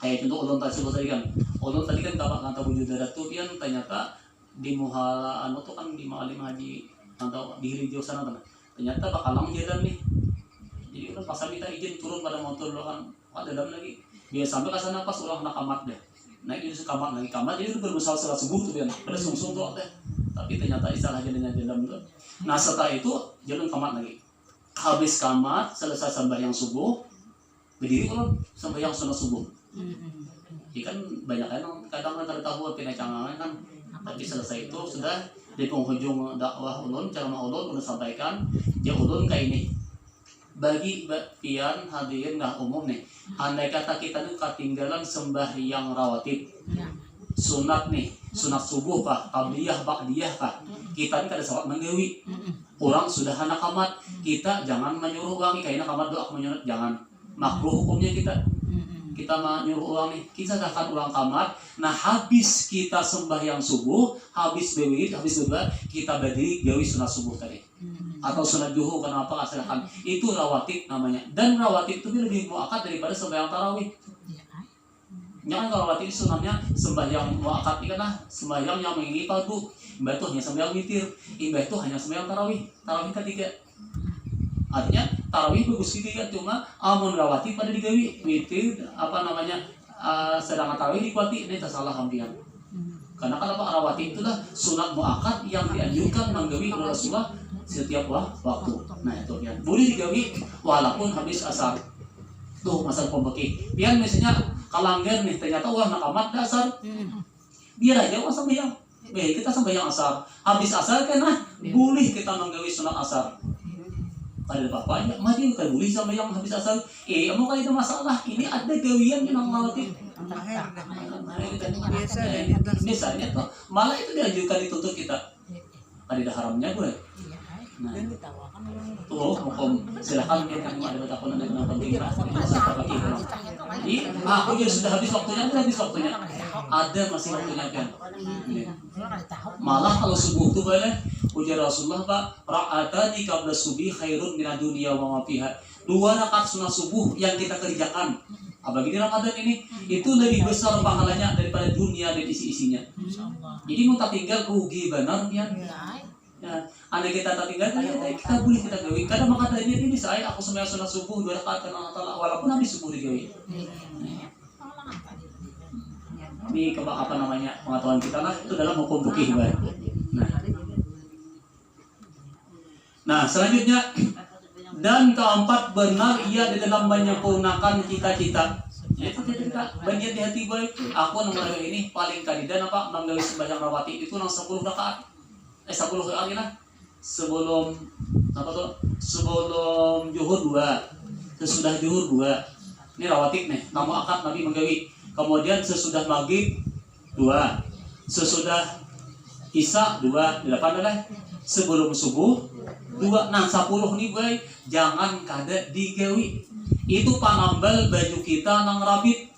kayak contoh ulun tadi sebut tadi kan, ulun tadi kan kata wujud darat tuh pian ternyata di muhala anu tuh kan di Maalim Haji atau di Hijau sana kan. Ternyata bakalang jalan nih, jadi udah pas minta izin turun pada motor lo kan ada dalam lagi dia sampai ke sana pas orang nak kamat deh naik itu kamar lagi kamar jadi udah berusaha salat subuh tuh kan pada sungsung tuh deh, tapi ternyata istilah jalannya jalan tuh. Nah setelah itu jalan kamar lagi, habis kamar selesai sembahyang subuh berdiri kalau sembahyang sunat subuh. Jadi kan banyak kan kadang kan tahu pindah cangangan kan, tapi selesai itu sudah di penghujung dakwah ulun ceramah ulun udah sampaikan ya ulun kayak ini bagi pian hadirin nggak umum nih, andai kata kita tuh ketinggalan sembahyang rawatib sunat nih, sunat subuh kah qabliyah ba'diyah kah, kita ini kada salat menggawi orang sudah anak kamat, kita jangan menyuruh wangi kayaknya kamat doa menyuruh jangan, makruh hukumnya kita menyuruh ulang nih, kita akan ulang kamar. Nah habis kita sembahyang subuh, habis bewid, habis berdoa, kita berdiri gawi sunat subuh tadi, atau sunat juhur kenapa silakan. Itu rawatib namanya. Dan rawatib itu lebih muakkad daripada sembahyang tarawih. Jangan kalau rawatib itu sunatnya sembahyang muakkad ini kan sembahyang yang mengingi fardu. Mbak itu hanya sembahyang witir, mbak itu hanya sembahyang tarawih ketiga. Artinya tarawih bagus gitu ya, cuma amun rawatib pada digawi witir apa namanya sedangkan tarawih dikuati ini tersalah hampian. Karena kenapa rawatib itu lah sunat muakkad yang dianjurkan menggawi oleh Rasulullah setiap waktu. Nah itu ya boleh digawi walaupun habis asar. Tuh masal pembeki. Biar misalnya kalanggar nih ternyata uang nakamat dasar. Biar aja uang sembahyang. Baik kita sembahyang asar. Habis asar kan boleh kita menggawi sunat asar. Ada bapaknya, mati kan boleh sama yang habis asal. Emang kalau itu masalah, ini ada gawian yang rawatib. Biasanya tuh malah itu diajukan dituntut kita. Ada haramnya gue. Nah, tuh hukum silakan yang ada batapan ada yang penting. Jadi, aku juga sudah habis waktunya, ada masih waktunya kan. Malah kalau subuh tuh boleh ujar Rasulullah Pak, ra'atani qabla subuhi khairun minad dunya wa ma fiha. 2 rakaat sunat subuh yang kita kerjakan apalagi di Ramadan ini itu lebih besar pahalanya daripada dunia dan isi-isinya. Jadi mau tak tinggal rugi benar ya. Ya, andai kita tak tinggal kita boleh kita gawi. Kadang maka tadi ini saya aku sembahyang sunat subuh 2 rakaat karena Allah Taala walaupun habis subuh digawi. Ini apa namanya pengetahuan kita lah itu dalam hukum fikih baik. Nah selanjutnya dan keempat benar ia di dalam menyempurnakan cita-cita. Itu tidak banyak di hati baik. Aku nomor ini paling kadidan apa menggawi sembahyang rawatib itu nang 10 rakaat. 10 rakaat lah. Sebelum apa tuh? Sebelum zuhur 2, sesudah zuhur 2. Ini rawatib nih. Kamu akad Nabi menggawi. Kemudian sesudah maghrib 2, sesudah isya 2, 8 lah. Sebelum subuh 2. Nah 10 nih boy, jangan kada digawi. Itu panambal baju kita nang rabit.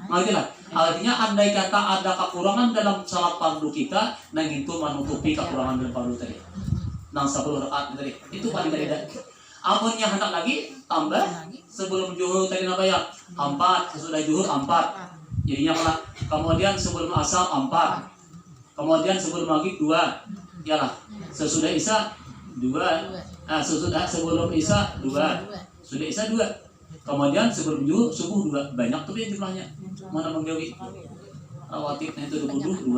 Ngerti lah. Artinya andai kata ada kekurangan dalam salat fardu kita, nang itu menutupi kekurangan dalam fardu tadi. Nang 10 rakaat tadi. Itu paling tidak. Amunnya hendak lagi tambah sebelum zuhur tadi apa ya? 4, sesudah zuhur 4. Jadinya mana? Kemudian sebelum asar 4. Kemudian sebelum maghrib 2. Yalah. Sesudah isya 2. Nah, sebelum isya 2. Sudah isya 2. Kemudian sebelum subuh 2. Banyak tuh ya jumlahnya. Mana menggawi? Rawatibnya itu 22.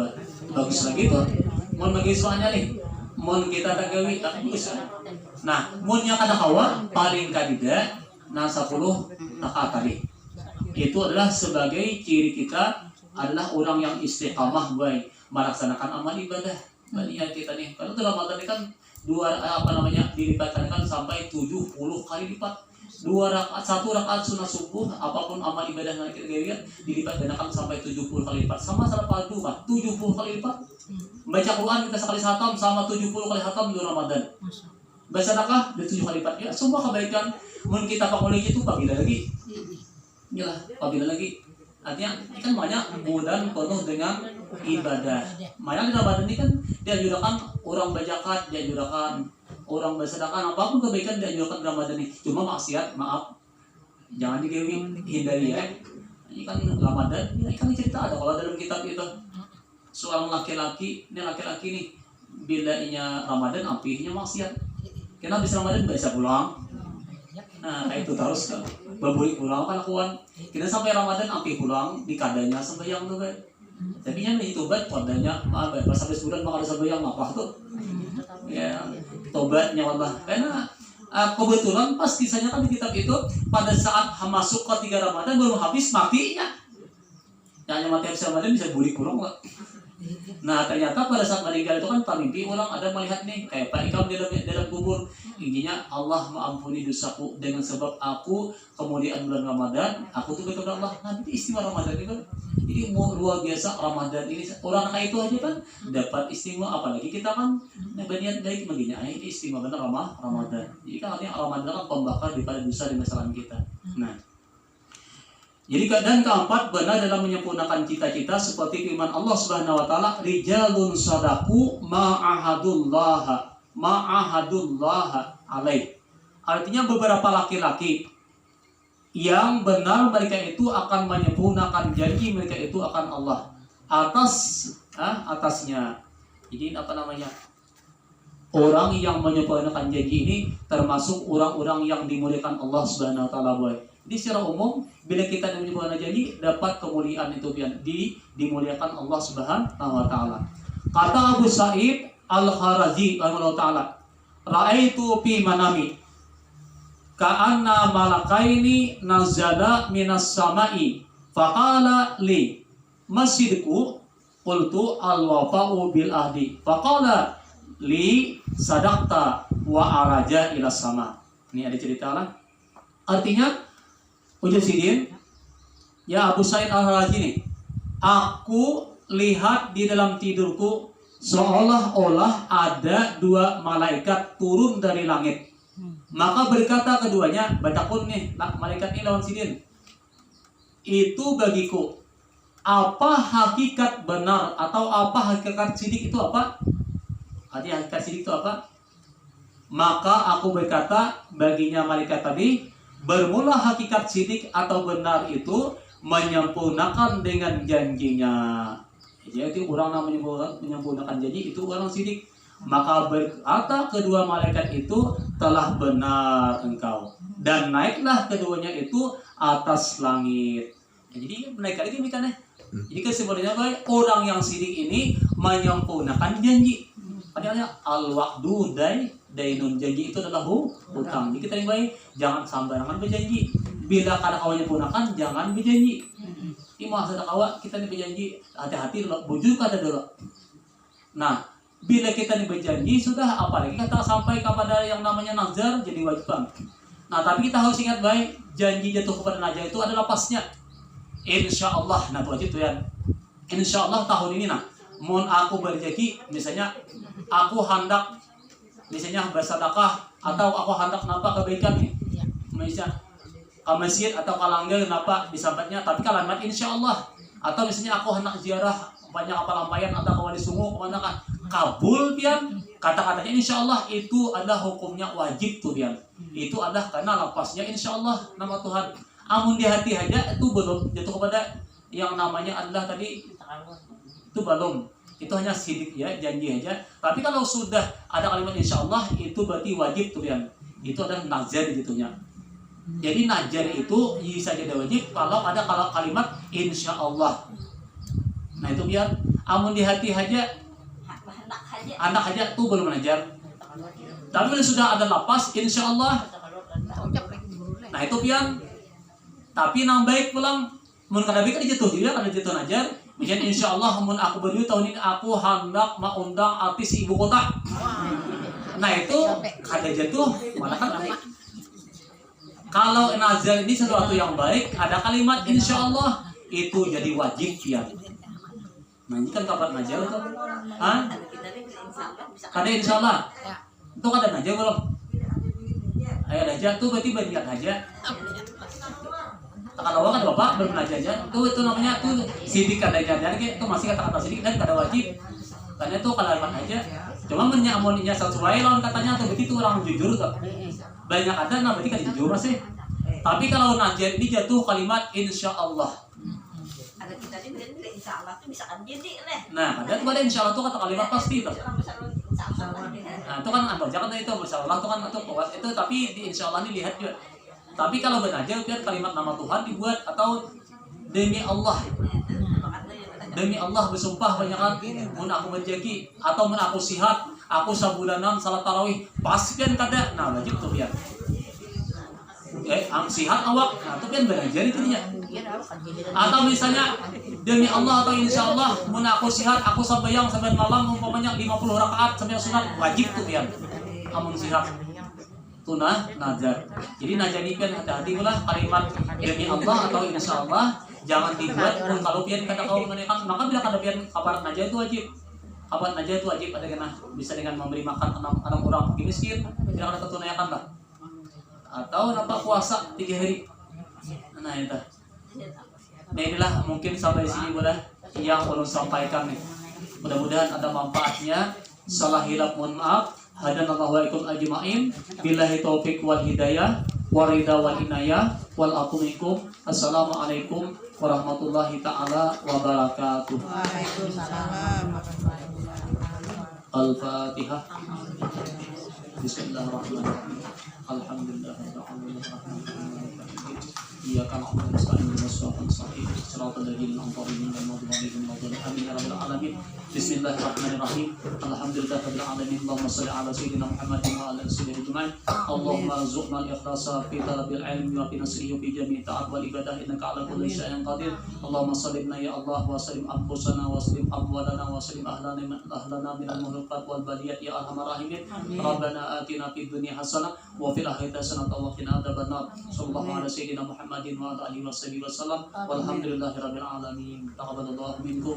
Bagus lagi tuh. Mau bagi soalnya nih. Mau kita tak gawi tak bagus. Nah, munnya kada kawa paling kadida nah 10 rakaat tadi. Itu adalah sebagai ciri kita adalah orang yang istiqamah baik melaksanakan amal ibadah. Banyak kita nih. Kalau dalam Ramadan ini kan dilipatkan kan sampai 70 kali lipat. 1 rakaat sunat subuh apapun amal ibadah yang kita lihat dilipat gandakan sampai 70 kali lipat. Sama salat fardu kan 70 kali lipat. Baca Quran kita sekali khatam sama 70 kali khatam di Ramadan. bersedekah 7 kali lipat. Ya, semua kebaikan mun kita pakai itu pabila lagi. Inilah pabila lagi. Artinya ini kan banyak bulan penuh dengan ibadah. Banyak di Ramadan ini kan dianjurkan orang berzakat, dianjurkan orang bersedekah, apapun kebaikan dianjurkan di Ramadan ini. Cuma maksiat, maaf, jangan hindari ya. Ini kan Ramadan, ini kan cerita ada kalau dalam kitab itu seorang laki-laki nih bila inya Ramadan apinya maksiat. Karena habis Ramadan bisa pulang. Nah, itu terus kan. Baburi pulang kan akuan. Kita sampai Ramadan api pulang di kadanya sembahyang tuh kan. Tapi nya itu tobat padanya pas habis bulan maka sembahyang apa tuh? Ya, tobatnya Allah. Karena kebetulan pas kisahnya kan di kitab itu pada saat masuk ke 3 Ramadan baru habis matinya. Hanya mati habis Ramadan bisa buri pulang enggak? Nah ternyata pada saat meninggal itu kan mimpi orang ada melihat nih kayak Pak Ikam dalam kubur, intinya Allah mengampuni dosaku dengan sebab aku kemudian bulan Ramadan aku tuh kepada Allah. Nah itu istimewa Ramadan itu. Jadi luar biasa Ramadan ini, orang kayak itu aja kan dapat istimewa, apalagi kita kan berniat baik begini, ini istimewa benar Ramadan. Jadi kan artinya Ramadan kan pembakar daripada dosa di masa lalu kita. Nah, jadi dan keempat, benar dalam menyempurnakan cita-cita seperti firman Allah Subhanahu wa taala, rijalun sadaku ma'ahadullah alaih. Artinya beberapa laki-laki yang benar mereka itu akan menyempurnakan janji mereka itu akan Allah atasnya. Jadi apa namanya? Orang yang menyempurnakan janji ini termasuk orang-orang yang dimuliakan Allah Subhanahu wa taala, boy. Jadi secara umum bila kita menyempurnakan janji dapat kemuliaan itu dimuliakan Allah Subhanahu wa taala. Kata Abu Sa'id Al-Kharazi rahimahullah taala, "Ra'aitu fi manami ka'anna malakaini nazala minas sama'i faqala li masjidku qultu al-wafa'u bil ahdi faqala li sadaqta wa araja ila sama." Ini ada cerita lah. Artinya Ujar Sidin, ya Abu Sa'id Al-Kharazi nih, aku lihat di dalam tidurku seolah-olah ada 2 malaikat turun dari langit. Maka berkata keduanya, batakun nih, malaikat ini lawan Sidin, itu bagiku apa hakikat benar atau apa hakikat sidik itu apa? Artinya hakikat sidik itu apa? Maka aku berkata baginya malaikat tadi, bermula hakikat sidik atau benar itu menyempurnakan dengan janjinya. Jadi orang yang menyempurnakan janji itu orang sidik. Maka berkata kedua malaikat itu, telah benar engkau, dan naiklah keduanya itu atas langit. Jadi naik lagi nih kan ya. Jadi kesimpulannya baik, orang yang sidik ini menyempurnakan janji. Padahal al-wa'du dainun, janji itu adalah hutang. Jadi kita yang baik jangan sembarangan berjanji. Bila kada kawan menyempurnakan jangan berjanji. Ini maksud kawan kita nih berjanji, hati-hati dulu, bujur kada dulu. Nah, bila kita nih berjanji sudah, apalagi kita sampai kepada yang namanya nazar jadi wajib. Nah, tapi kita harus ingat baik, janji jatuh kepada nazar itu adalah pasnya. Insya Allah, nah itu wajib tuh ya. Insya Allah tahun ini nah, mohon aku berjanji, misalnya aku hendak misalnya bersedekah atau aku hendak nampak kebaikan nih, misalnya ke masjid atau ke langgar nampak disampainya, tapi kalimat insya Allah, atau misalnya aku hendak ziarah banyak apa lampayan atau ke wali sungu kemana kan kabul pian, kata-katanya insya Allah itu adalah hukumnya wajib tuh pian, itu adalah karena lapasnya insya Allah nama Tuhan. Amun di hati aja itu belum jatuh kepada yang namanya adalah tadi itu belum. Itu hanya sidik ya, janji aja. Tapi kalau sudah ada kalimat insya Allah itu berarti wajib tuh yang itu adalah nazar gitunya. Jadi nazar itu bisa jadi wajib kalau ada kalimat insya Allah. Nah itu biar amun di hati aja, anak aja tuh belum nazar. Tapi kalau sudah ada lapas insya Allah, nah itu biar. Tapi nang baik pulang, mun kada baik kan jatuh juga, kada jatuh nazar. Misalnya insya Allah mun aku berdua tahun ini aku hendak mengundang artis ibu kota. Nah itu kada jatuh, malah kan kalau nazar ini sesuatu yang baik, ada kalimat insya Allah itu jadi wajib ya. Nah ini kan kabar nazar tuh, kada insya Allah, itu kada nazar belum? ayat aja tuh berarti banyak aja. Kalau kan bapak berbelanja aja itu namanya tuh sidik ada jajan itu masih kata-kata sidik dan kada wajib karena itu kalimat aja. Cuma menyamuninya sesuai lawan katanya tuh begitu orang jujur tuh. Banyak ada nah berarti kan jujur masih. Tapi kalau najian ini jatuh kalimat insya Allah. Ada kita ini berarti insya Allah tuh bisa kan jadi nih. Nah, ada tuh ada insya Allah tuh kata kalimat pasti tuh. Nah, itu kan apa? Jangan itu insya Allah tuh kan itu kuat itu tapi di insya Allah ini lihat juga. Tapi kalau benar aja lihat kalimat nama Tuhan dibuat atau demi Allah. Demi Allah bersumpah banyak kan mun aku menjagi atau mun aku sihat, aku sabulanan salat tarawih, pasti kan kada. Nah, wajib tuh ya. Sihat awak, nah itu kan belajar itu dia. Atau misalnya demi Allah atau insya Allah mun aku sihat, aku sambayang sampai malam umpamanya 50 rakaat sampai sunat, wajib tuh ya. Amun sihat. Tunah nazar. Jadi nazar ini kan hati-hati lah kalimat demi Allah atau insya Allah jangan dibuat pun kalau pian kata kau menekan maka bila kada pian kabar nazar itu wajib. Kabar nazar itu wajib ada kena bisa dengan memberi makan enam orang miskin bila kada tunaikan lah. Atau napa puasa 3 hari. Nah itu. Nah inilah mungkin sampai sini boleh yang ulun sampaikan nih. Mudah-mudahan ada manfaatnya. Salah hilaf mohon maaf. Hadanallahu wa ikum ajma'in. Billahi taufik wal hidayah wa ridha wal inayah wal aqumikum. Assalamualaikum warahmatullahi taala wabarakatuh. Waalaikumsalam. Al-Fatihah. Bismillahirrahmanirrahim. Alhamdulillahirabbil alamin. Iyyaka na'budu wa nasta'inu ihdinas siratal mustaqim. Shiratal ladzina an'amta 'alaihim ghairil maghdubi 'alaihim waladdallin. Amin ya rabbal alamin. Bismillahirrahmanirrahim. Alhamdulillahirabbil alamin. Allahumma shalli ala sayyidina Muhammadin wa ala alihi ajma'in. Allahumma arzuqna al-ikhlasa fi talabil ilmi wa fi nasrihi fi jami'i ta'at wal ibadah innaka 'ala kulli syai'in qadir. Allahumma sallimna ya Allah wa sallim anfusana wa sallim amwalana wa sallim ahlana min al-muhlikat wal baliyat ya arhamar rahimin. Rabbana atina fid dunya hasanah wa fil akhirati hasanah wa qina adzabannar. Sallallahu ala sayyidina Muhammadin wa ala alihi wasallam. Walhamdulillahirabbil alamin. Taqabbalallahu minkum.